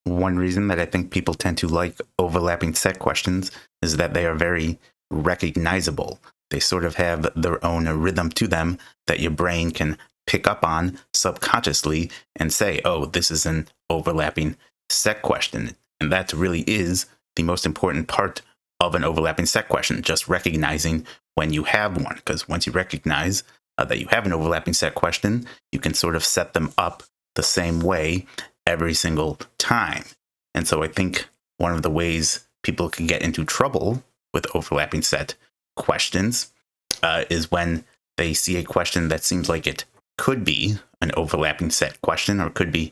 one reason that I think people tend to like overlapping set questions is that they are very recognizable. They sort of have their own rhythm to them that your brain can pick up on subconsciously and say, oh, this is an overlapping set question. And that really is the most important part of an overlapping set question, just recognizing when you have one. Because once you recognize that you have an overlapping set question, you can sort of set them up the same way every single time. And so I think one of the ways people can get into trouble with overlapping set questions is when they see a question that seems like it could be an overlapping set question or could be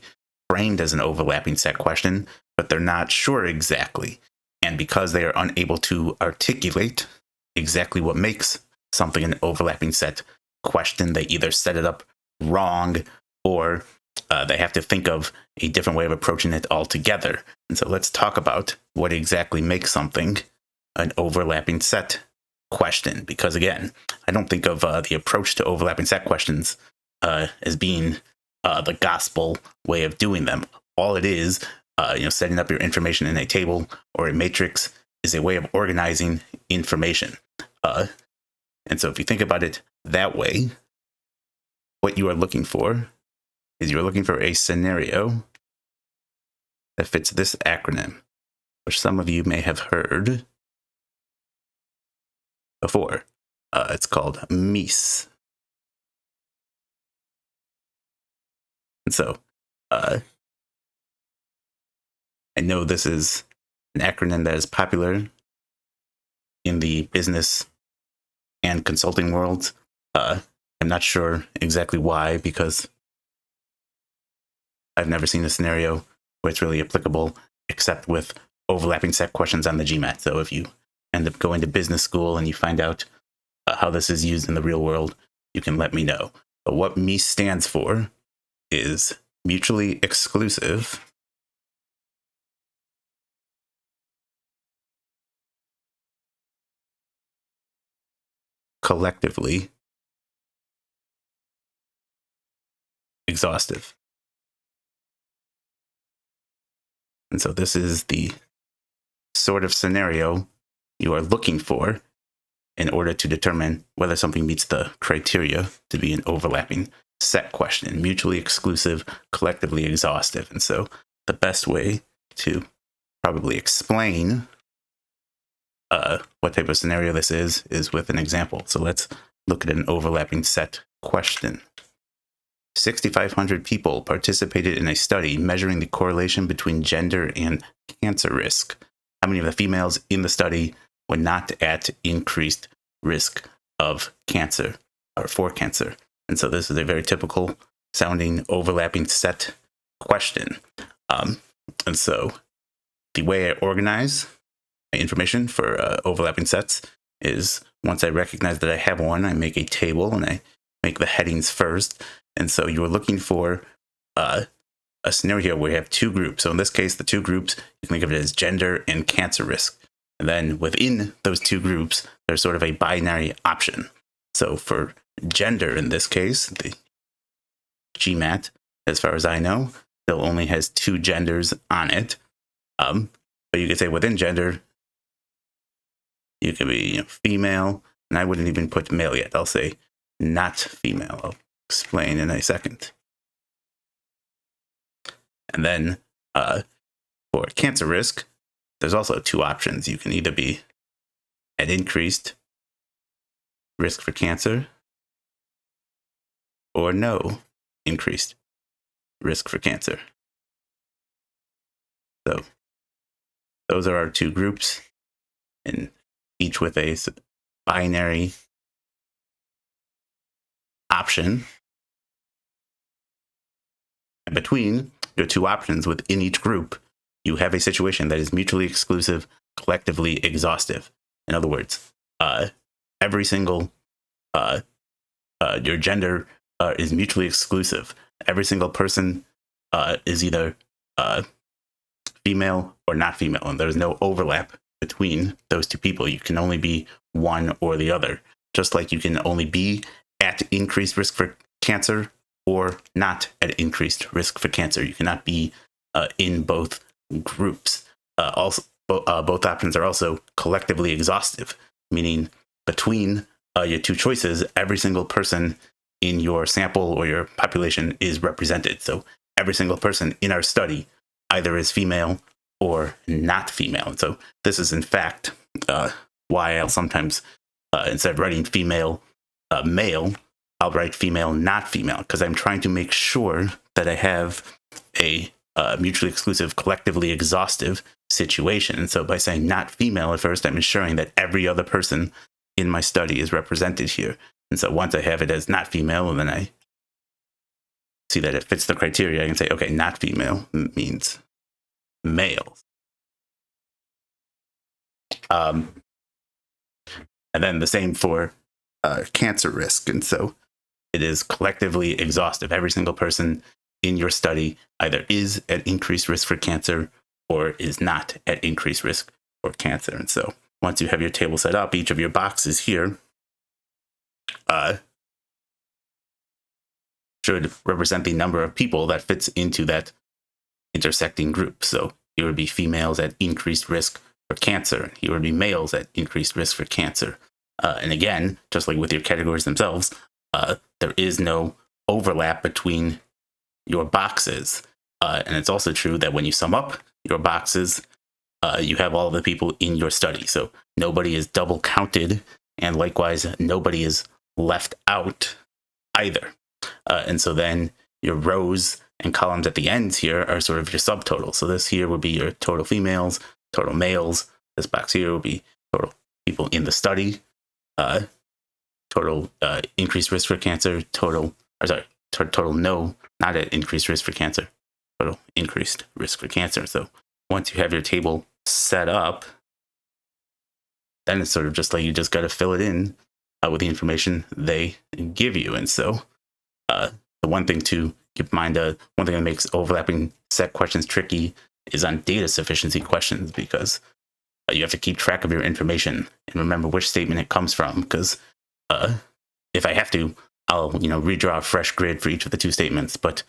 framed as an overlapping set question, but they're not sure exactly. And because they are unable to articulate exactly what makes something an overlapping set question, they either set it up wrong or they have to think of a different way of approaching it altogether. And so let's talk about what exactly makes something an overlapping set question. Because again, I don't think of the approach to overlapping set questions as being the gospel way of doing them. All it is, setting up your information in a table or a matrix is a way of organizing information. And so if you think about it that way, what you are looking for is you're looking for a scenario that fits this acronym, which some of you may have heard before. It's called MEIS. And so I know this is an acronym that is popular in the business and consulting world. I'm not sure exactly why, because I've never seen a scenario where it's really applicable except with overlapping set questions on the GMAT. So if you end up going to business school and you find out how this is used in the real world, you can let me know. But what MEIS stands for is mutually exclusive, collectively exhaustive. And so this is the sort of scenario you are looking for in order to determine whether something meets the criteria to be an overlapping set question: mutually exclusive, collectively exhaustive. And so the best way to probably explain what type of scenario this is with an example. So let's look at an overlapping set question. 6,500 people participated in a study measuring the correlation between gender and cancer risk. How many of the females in the study were not at increased risk of cancer or for cancer? And so this is a very typical sounding overlapping set question. And so the way I organize my information for overlapping sets is, once I recognize that I have one, I make a table and I make the headings first. And so you're looking for a scenario where you have two groups. So in this case, the two groups, you can think of it as gender and cancer risk. And then within those two groups, there's sort of a binary option. So for gender in this case, the GMAT, as far as I know, still only has two genders on it. But you could say within gender, you could be female, and I wouldn't even put male yet. I'll say not female. I'll explain in a second. And then for cancer risk, there's also two options. You can either be at increased risk for cancer or no increased risk for cancer. So those are our two groups, and each with a binary option. And between your two options within each group, you have a situation that is mutually exclusive, collectively exhaustive. In other words, every single your gender is mutually exclusive. Every single person is either female or not female, and there's no overlap between those two people. You can only be one or the other, just like you can only be at increased risk for cancer or not at increased risk for cancer. You cannot be in both groups. Both options are also collectively exhaustive, meaning between your two choices, every single person in your sample or your population is represented. So every single person in our study either is female or not female. And so this is in fact why I'll sometimes, instead of writing female, male, I'll write female, not female, because I'm trying to make sure that I have a mutually exclusive, collectively exhaustive situation. And so by saying not female at first, I'm ensuring that every other person in my study is represented here. And so once I have it as not female, and then I see that it fits the criteria, I can say, okay, not female means male. And then the same for cancer risk. And so it is collectively exhaustive. Every single person in your study either is at increased risk for cancer or is not at increased risk for cancer. And so once you have your table set up, each of your boxes here should represent the number of people that fits into that intersecting group. So here would be females at increased risk for cancer. Here would be males at increased risk for cancer. And again, just like with your categories themselves, there is no overlap between your boxes. And it's also true that when you sum up your boxes, you have all of the people in your study. So nobody is double counted, and likewise, nobody is left out either. And so then your rows and columns at the ends here are sort of your subtotals. So this here would be your total females, total males. This box here would be total people in the study, total increased risk for cancer, total no, not at increased risk for cancer, total increased risk for cancer. So once you have your table set up, then it's sort of just like you just got to fill it in with the information they give you. And so the one thing to keep in mind, one thing that makes overlapping set questions tricky is on data sufficiency questions, because you have to keep track of your information and remember which statement it comes from. Because if I have to, I'll redraw a fresh grid for each of the two statements, but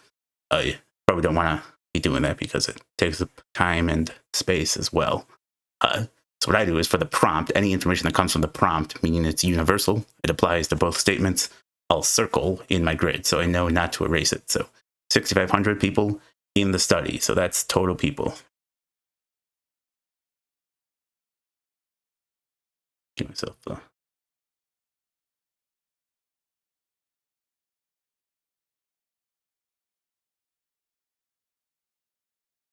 you probably don't want to be doing that because it takes up time and space as well. So what I do is for the prompt, any information that comes from the prompt, meaning it's universal, it applies to both statements, I'll circle in my grid so I know not to erase it. So 6,500 people in the study. So that's total people. Give myself the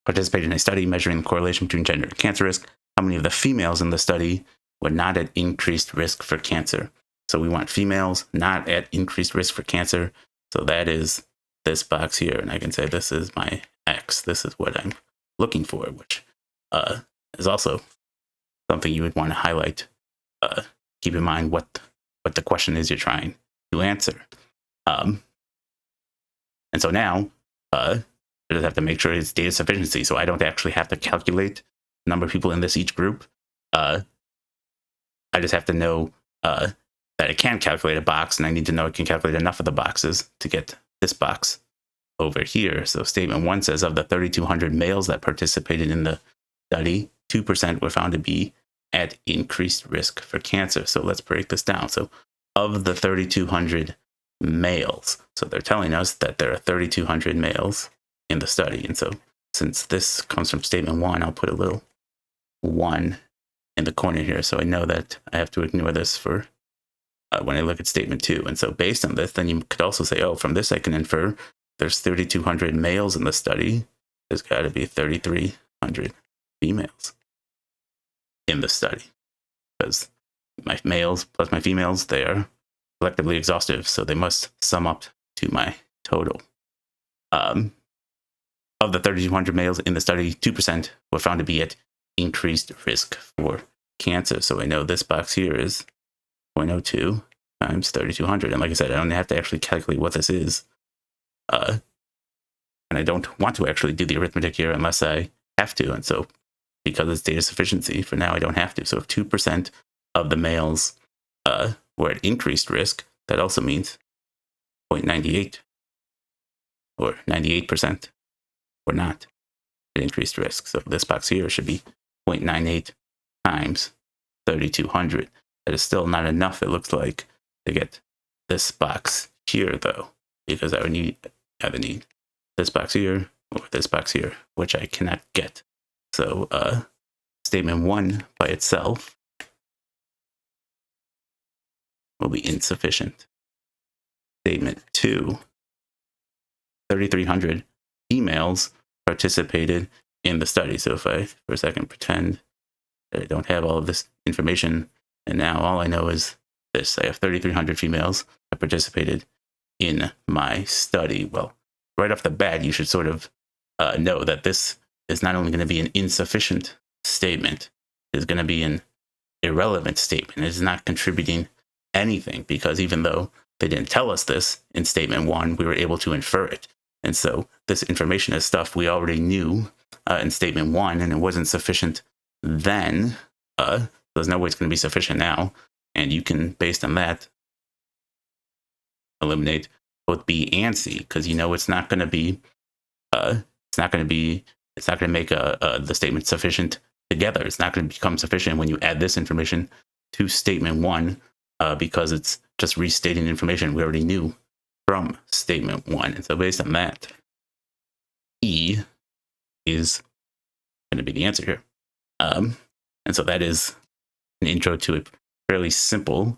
participated in a study measuring the correlation between gender and cancer risk. How many of the females in the study were not at increased risk for cancer? So we want females not at increased risk for cancer. So that is this box here. And I can say this is my X. This is what I'm looking for, which is also something you would want to highlight. Keep in mind what the question is you're trying to answer. And so now, I just have to make sure it's data sufficiency. So I don't actually have to calculate the number of people in each group. I just have to know that it can calculate a box, and I need to know it can calculate enough of the boxes to get this box over here. So statement 1 says of the 3,200 males that participated in the study, 2% were found to be at increased risk for cancer. So let's break this down. So of the 3,200 males, so they're telling us that there are 3,200 males in the study. And so since this comes from statement 1, I'll put a little 1 in the corner here. So I know that I have to ignore this for when I look at statement 2. And so based on this, then you could also say, oh, from this I can infer there's 3,200 males in the study. There's got to be 3,300 females in the study, because my males plus my females, they are collectively exhaustive. So they must sum up to my total. Of the 3,200 males in the study, 2% were found to be at increased risk for cancer. So I know this box here is 0.02 times 3,200. And like I said, I don't have to actually calculate what this is. And I don't want to actually do the arithmetic here unless I have to. And so because it's data sufficiency, for now I don't have to. So if 2% of the males were at increased risk, that also means 0.98 or 98% or not. at increased risk. So this box here should be 0.98 times 3,200. That is still not enough, it looks like, to get this box here, though, because I would either need this box here or this box here, which I cannot get. So statement 1 by itself will be insufficient. Statement 2, 3,300 females participated in the study. So if I, for a second, pretend that I don't have all of this information, and now all I know is this. I have 3,300 females that participated in my study. Well, right off the bat, you should sort of know that this is not only going to be an insufficient statement, it is going to be an irrelevant statement. It is not contributing anything, because even though they didn't tell us this in statement 1, we were able to infer it. And so this information is stuff we already knew in statement 1, and it wasn't sufficient then. There's no way it's going to be sufficient now. And you can, based on that, eliminate both B and C, because you know it's not going to be, it's not going to make the statement sufficient together. It's not going to become sufficient when you add this information to statement 1, because it's just restating information we already knew from statement 1. And so based on that, E is going to be the answer here. And so that is an intro to a fairly simple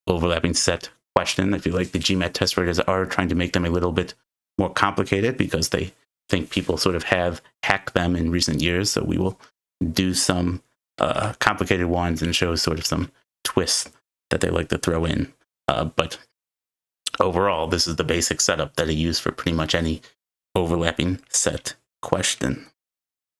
overlapping set question. I feel like the GMAT test writers are trying to make them a little bit more complicated because they think people sort of have hacked them in recent years. So we will do some complicated ones and show sort of some twists that they like to throw in. But overall, this is the basic setup that I use for pretty much any overlapping set question.